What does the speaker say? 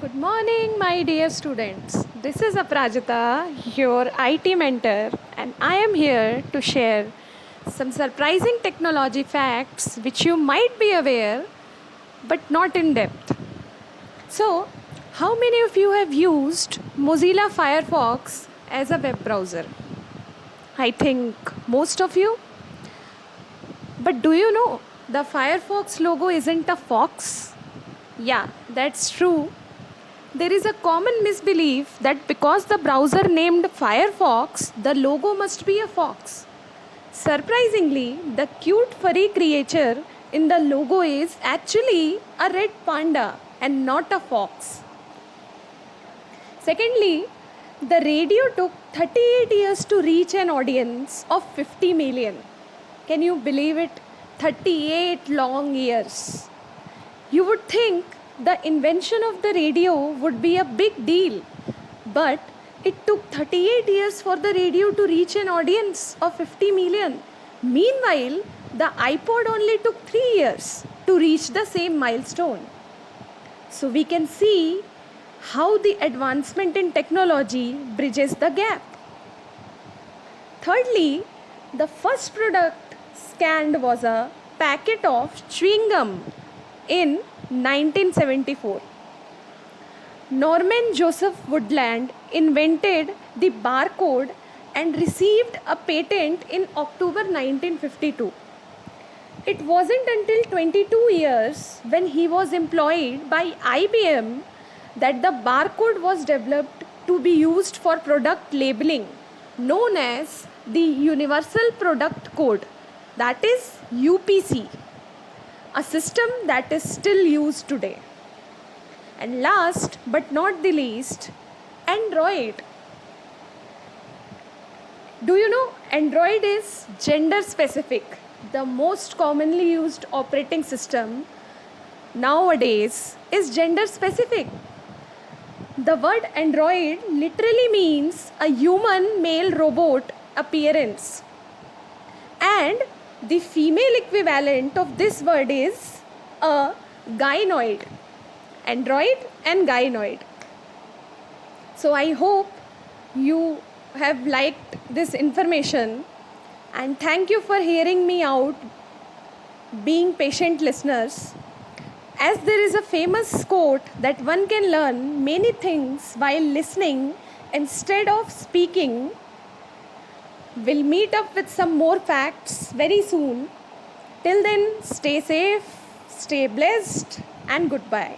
Good morning, my dear students. This is Aprajita, your IT mentor, and I am here to share some surprising technology facts which you might be aware but not in depth. So, how many of you have used Mozilla Firefox as a web browser? I think most of you. But do you know the Firefox logo isn't a fox? Yeah, that's true. There is a common misbelief that because the browser named Firefox, the logo must be a fox. Surprisingly, the cute furry creature in the logo is actually a red panda and not a fox. Secondly, the radio took 38 years to reach an audience of 50 million. Can you believe it? 38 long years. You would think the invention of the radio would be a big deal, but it took 38 years for the radio to reach an audience of 50 million. Meanwhile, the iPod only took 3 years to reach the same milestone. So we can see how the advancement in technology bridges the gap. Thirdly, the first product scanned was a packet of chewing gum in 1974. Norman Joseph Woodland invented the barcode and received a patent in October 1952. It wasn't until 22 years when he was employed by IBM that the barcode was developed to be used for product labeling, known as the Universal Product Code, that is UPC, a system that is still used today. And last but not the least, Android. Do you know Android is gender specific? The most commonly used operating system nowadays is gender specific. The word android literally means a human male robot appearance. And the female equivalent of this word is a gynoid. Android and gynoid. So I hope you have liked this information, and thank you for hearing me out, being patient listeners. As there is a famous quote that one can learn many things while listening instead of speaking. We'll meet up with some more facts very soon. Till then, stay safe, stay blessed, and goodbye.